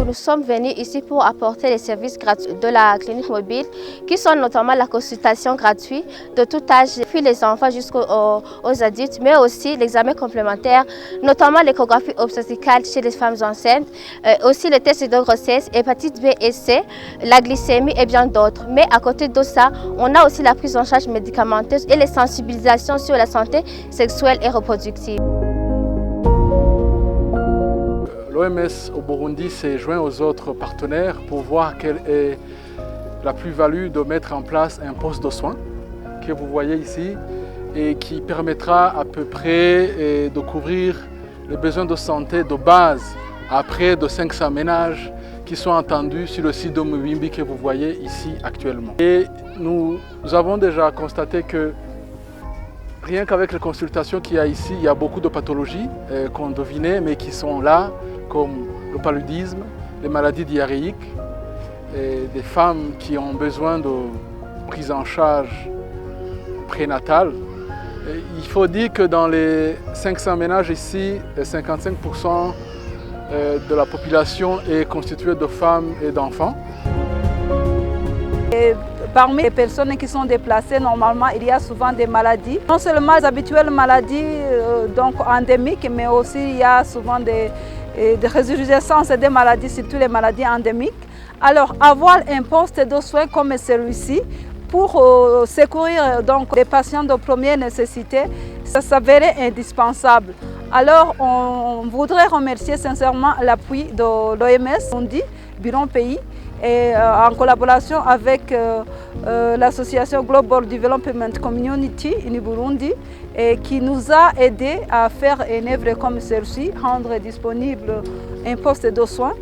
Nous sommes venus ici pour apporter les services gratuits de la clinique mobile, qui sont notamment la consultation gratuite de tout âge, depuis les enfants jusqu'aux adultes, mais aussi l'examen complémentaire, notamment l'échographie obstétricale chez les femmes enceintes, aussi le test de grossesse, hépatite B et C, la glycémie et bien d'autres. Mais à côté de ça, on a aussi la prise en charge médicamenteuse et les sensibilisations sur la santé sexuelle et reproductive. L'OMS au Burundi s'est joint aux autres partenaires pour voir quelle est la plus-value de mettre en place un poste de soins que vous voyez ici et qui permettra à peu près de couvrir les besoins de santé de base à près de 500 ménages qui sont attendus sur le site de Mubimbi que vous voyez ici actuellement. Et nous avons déjà constaté que rien qu'avec les consultations qu'il y a ici, il y a beaucoup de pathologies qu'on devinait mais qui sont là, comme le paludisme, les maladies diarrhéiques, et des femmes qui ont besoin de prise en charge prénatale. Et il faut dire que dans les 500 ménages ici, 55% de la population est constituée de femmes et d'enfants. Parmi les personnes qui sont déplacées, normalement, il y a souvent des maladies. Non seulement les habituelles maladies donc endémiques, mais aussi il y a souvent des résurgescences des maladies, surtout les maladies endémiques. Alors, avoir un poste de soins comme celui-ci pour secourir donc les patients de première nécessité, ça s'avérait indispensable. Alors, on voudrait remercier sincèrement l'appui de l'OMS, Bureau Pays, et en collaboration avec l'association Global Development Community in Burundi, et qui nous a aidés à faire une œuvre comme celle-ci, rendre disponible un poste de soins